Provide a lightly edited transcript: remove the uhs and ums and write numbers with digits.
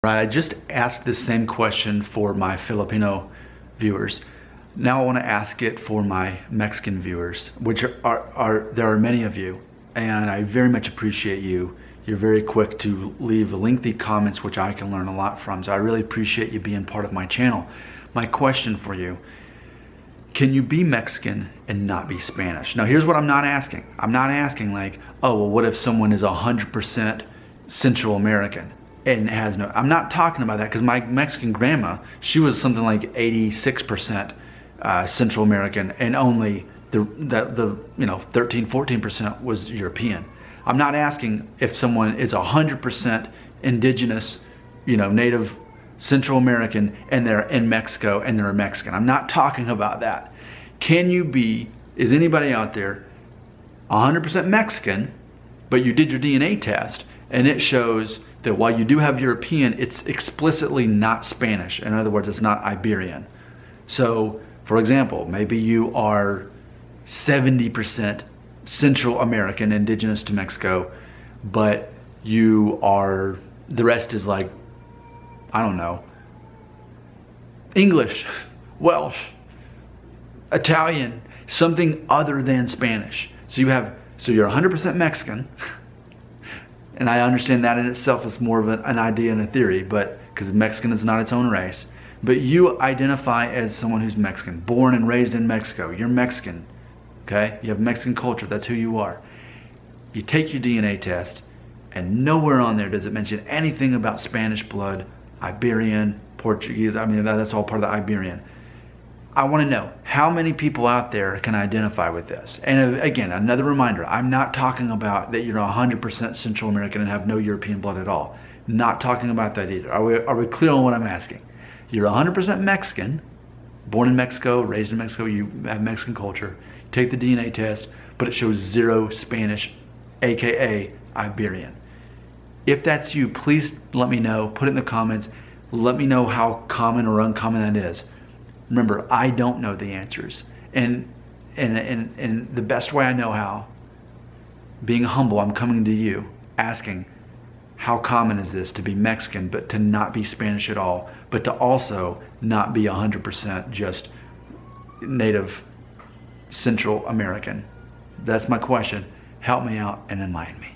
Right, I just asked the same question for my Filipino viewers. Now I want to ask it for my Mexican viewers, which there are many of you, and I very much appreciate you. You're very quick to leave lengthy comments, which I can learn a lot from. So I really appreciate you being part of my channel. My question for you: can you be Mexican and not be Spanish? Now here's what I'm not asking. I'm not asking like, oh, well, what if someone is 100% Central American and has no, I'm not talking about that, because my Mexican grandma, she was something like 86% Central American, and only the 13-14% was European. I'm not asking if someone is 100% indigenous, native Central American, and they're in Mexico and they're a Mexican. I'm not talking about that. Is anybody out there 100% Mexican, but you did your DNA test and it shows that while you do have European, it's explicitly not Spanish. In other words, it's not Iberian. So, for example, maybe you are 70% Central American, indigenous to Mexico, but the rest is like, I don't know, English, Welsh, Italian, something other than Spanish. So you're 100% Mexican. And I understand that in itself is more of an idea and a theory, but because Mexican is not its own race. But you identify as someone who's Mexican, born and raised in Mexico. You're Mexican, okay? You have Mexican culture. That's who you are. You take your DNA test, and nowhere on there does it mention anything about Spanish blood, Iberian, Portuguese. I mean, that's all part of the Iberian. I want to know how many people out there can identify with this. And again, another reminder, I'm not talking about that you're 100% Central American and have no European blood at all. Not talking about that either. Are we clear on what I'm asking? You're 100% Mexican, born in Mexico, raised in Mexico, you have Mexican culture, take the DNA test, but it shows 0 Spanish, aka Iberian. If that's you, please let me know, put it in the comments, let me know how common or uncommon that is. Remember, I don't know the answers. And the best way I know how, being humble, I'm coming to you, asking, how common is this to be Mexican, but to not be Spanish at all, but to also not be 100% just native Central American? That's my question. Help me out and enlighten me.